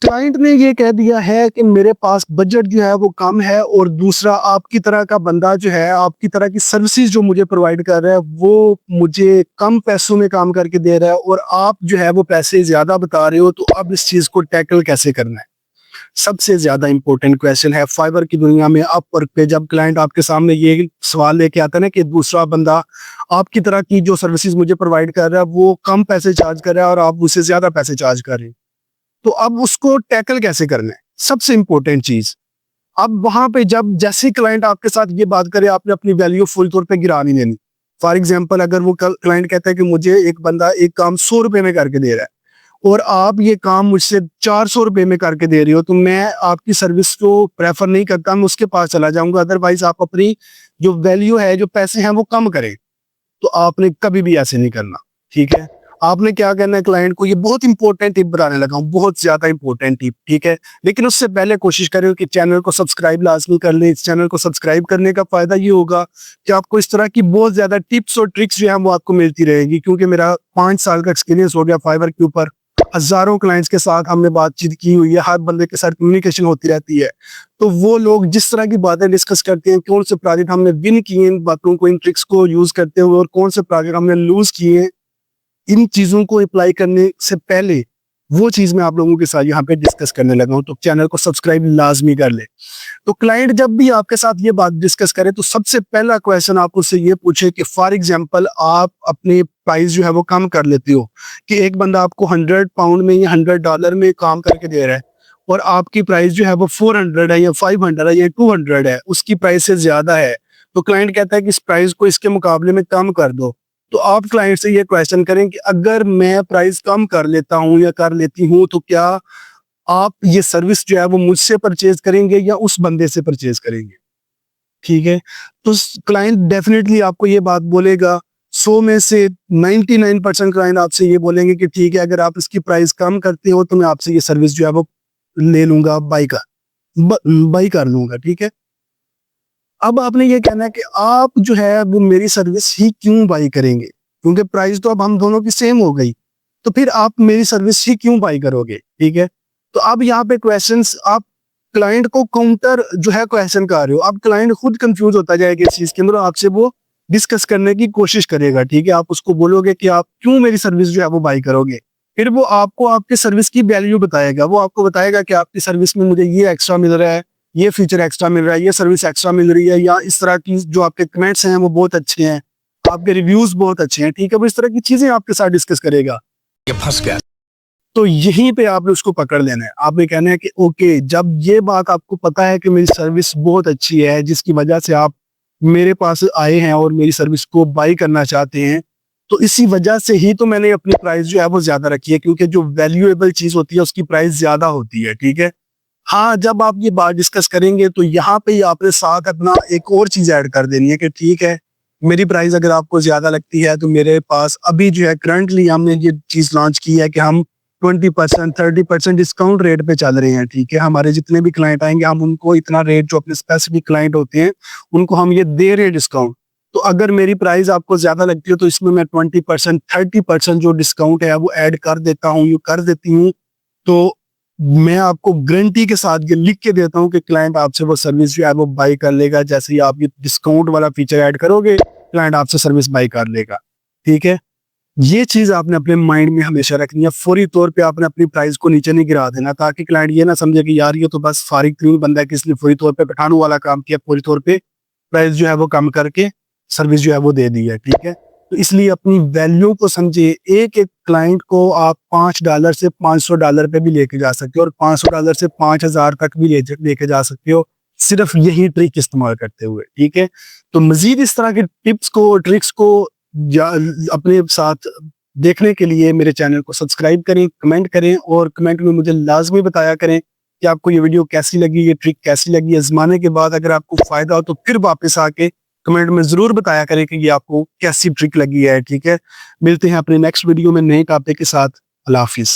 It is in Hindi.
क्लाइंट ने ये कह दिया है कि मेरे पास बजट जो है वो कम है, और दूसरा आपकी तरह का बंदा जो है, आपकी तरह की सर्विसेज जो मुझे प्रोवाइड कर रहा है वो मुझे कम पैसों में काम करके दे रहा है, और आप जो है वो पैसे ज्यादा बता रहे हो। तो अब इस चीज को टैकल कैसे करना है? सबसे ज्यादा इंपॉर्टेंट क्वेश्चन है फाइवर की दुनिया में। अपवर्क पे जब क्लाइंट आपके सामने ये सवाल लेके आता है ना कि दूसरा बंदा आपकी तरह की जो सर्विसेज मुझे प्रोवाइड कर रहा है वो कम पैसे चार्ज कर रहा है और आप उससे ज्यादा पैसे चार्ज कर रहे हैं, तो अब उसको टैकल कैसे करना है? सबसे इंपॉर्टेंट चीज, अब वहां पे जब जैसे क्लाइंट आपके साथ ये बात करे, आपने अपनी वैल्यू फुल तौर पे गिरा नहीं देनी। फॉर एग्जांपल, अगर वो क्लाइंट कहता है कि मुझे एक बंदा एक काम 100 रुपए में करके दे रहा है और आप ये काम मुझसे 400 रुपए में करके दे रही हो, तो मैं आपकी सर्विस को प्रेफर नहीं करता, मैं उसके पास चला जाऊंगा। अदरवाइज आप अपनी जो वैल्यू है, जो पैसे हैं, वो कम करें। तो आपने कभी भी ऐसे नहीं करना, ठीक है? आपने क्या करना है, क्लाइंट को ये बहुत इंपॉर्टेंट टिप बताने लगा हूं, बहुत ज्यादा इंपॉर्टेंट टिप, ठीक है? लेकिन उससे पहले कोशिश करें कि चैनल को सब्सक्राइब लाजमी कर लें। इस चैनल को सब्सक्राइब करने का फायदा ये होगा कि आपको इस तरह की बहुत ज्यादा टिप्स और ट्रिक्स जो है वो आपको मिलती रहेगी, क्योंकि मेरा 5 साल का एक्सपीरियंस हो गया फाइवर के ऊपर। हजारों क्लाइंट्स के साथ हमने बातचीत की हुई है, हर बंदे के साथ कम्युनिकेशन होती रहती है। तो वो लोग जिस तरह की बातें डिस्कस करते हैं, कौन से प्रोजेक्ट हमने विन किए इन बातों को, इन ट्रिक्स को यूज करते हुए, और कौन से प्रोजेक्ट हमने लूज किए, इन चीजों को अप्लाई करने से पहले वो चीज मैं आप लोगों के साथ यहाँ पे डिस्कस करने लगा हूँ। तो चैनल को सब्सक्राइब लाजमी कर ले। तो क्लाइंट जब भी आपके साथ ये बात डिस्कस करे, तो सबसे पहला क्वेश्चन आप उससे ये पूछे कि फॉर एग्जांपल आप अपनी प्राइस जो है वो कम कर लेती हो, कि एक बंदा आपको 100 पाउंड में या $100 में काम करके दे रहा है और आपकी प्राइस जो है वो 400 है या 500 है या 200 है, उसकी प्राइस से ज्यादा है। तो क्लाइंट कहता है कि इस प्राइस को इसके मुकाबले में कम कर दो। तो आप क्लाइंट से ये क्वेश्चन करें कि अगर मैं प्राइस कम कर लेता हूं या कर लेती हूं, तो क्या आप ये सर्विस जो है वो मुझसे परचेज करेंगे या उस बंदे से परचेज करेंगे? ठीक है? तो क्लाइंट डेफिनेटली आपको ये बात बोलेगा। 100 में से 99% क्लाइंट आपसे ये बोलेंगे कि ठीक है, अगर आप इसकी प्राइस कम करते हो तो मैं आपसे ये सर्विस जो है वो ले लूंगा, बाई कर लूंगा, ठीक है? अब आपने ये कहना है कि आप जो है वो मेरी सर्विस ही क्यों बाई करेंगे, क्योंकि प्राइस तो अब हम दोनों की सेम हो गई, तो फिर आप मेरी सर्विस ही क्यों बाई करोगे, ठीक है? तो अब यहाँ पे क्वेश्चंस आप क्लाइंट को काउंटर जो है क्वेश्चन कर रहे हो। अब क्लाइंट खुद कंफ्यूज होता जाएगा इस चीज के अंदर, आपसे वो डिस्कस करने की कोशिश करेगा, ठीक है? आप उसको बोलोगे कि आप क्यों मेरी सर्विस जो है वो बाई करोगे, फिर वो आपको आपके सर्विस की वैल्यू बताएगा। वो आपको बताएगा कि आपकी सर्विस में मुझे ये एक्स्ट्रा मिल रहा है, ये फीचर एक्स्ट्रा मिल रहा है, ये सर्विस एक्स्ट्रा मिल रही है, या इस तरह की जो आपके कमेंट्स हैं वो बहुत अच्छे हैं, आपके रिव्यूज बहुत अच्छे हैं, ठीक है? वो इस तरह की चीजें आपके साथ डिस्कस करेगा। ये फंस गया। तो यहीं पे आपने उसको पकड़ लेना है। आपने कहना है कि ओके, जब ये बात आपको पता है कि मेरी सर्विस बहुत अच्छी है, जिसकी वजह से आप मेरे पास आए हैं और मेरी सर्विस को बाई करना चाहते हैं, तो इसी वजह से ही तो मैंने अपनी प्राइस जो है वो ज्यादा रखी है, क्योंकि जो वैल्यूएबल चीज होती है उसकी प्राइस ज्यादा होती है, ठीक है? हाँ, जब आप ये बात डिस्कस करेंगे तो यहाँ पे आपने साथ अपना एक और चीज ऐड कर देनी है कि ठीक है, मेरी प्राइस अगर आपको ज्यादा लगती है तो मेरे पास अभी जो है करंटली हमने ये चीज लॉन्च की है कि हम 20% 30% डिस्काउंट रेट पे चल रहे हैं, ठीक है? हमारे जितने भी क्लाइंट आएंगे हम उनको इतना रेट, जो अपने स्पेसिफिक क्लाइंट होते हैं उनको हम ये दे रहे हैं डिस्काउंट। तो अगर मेरी प्राइस आपको ज्यादा लगती है तो इसमें मैं 20% 30% जो डिस्काउंट है वो ऐड कर देता हूँ, ये कर देती हूँ। तो मैं आपको गारंटी के साथ ये लिख के देता हूँ कि क्लाइंट आपसे वो सर्विस जो है वो बाई कर लेगा। जैसे ही आप ये डिस्काउंट वाला फीचर ऐड करोगे, क्लाइंट आपसे सर्विस बाई कर लेगा, ठीक है? ये चीज आपने अपने माइंड में हमेशा रखनी है। फौरी तौर पे आपने अपनी प्राइस को नीचे नहीं गिरा देना, ताकि क्लाइंट ये ना समझे कि यार ये तो बस फारिग क्यों बंदा है कि इसलिए फौरी तौर पे पठानों वाला काम किया, फौरी तौर पे प्राइस जो है वो कम करके सर्विस जो है वो दे दी है, ठीक है? तो इसलिए अपनी वैल्यू को समझे। एक एक क्लाइंट को आप $5 से $500 पे भी लेके जा सकते हो, और $500 से 5000 तक भी लेके जा सकते हो, सिर्फ यही ट्रिक इस्तेमाल करते हुए, ठीक है? तो मजीद इस तरह के टिप्स को, ट्रिक्स को अपने साथ देखने के लिए मेरे चैनल को सब्सक्राइब करें, कमेंट करें, और कमेंट में मुझे लाजमी बताया करें कि आपको ये वीडियो कैसी लगी, ये ट्रिक कैसी लगी। आजमाने के बाद अगर आपको फायदा हो तो फिर वापस आके कमेंट में जरूर बताया करें कि ये आपको कैसी ट्रिक लगी है, ठीक है? मिलते हैं अपने नेक्स्ट वीडियो में नए टॉपिक के साथ। अल्लाह हाफिज।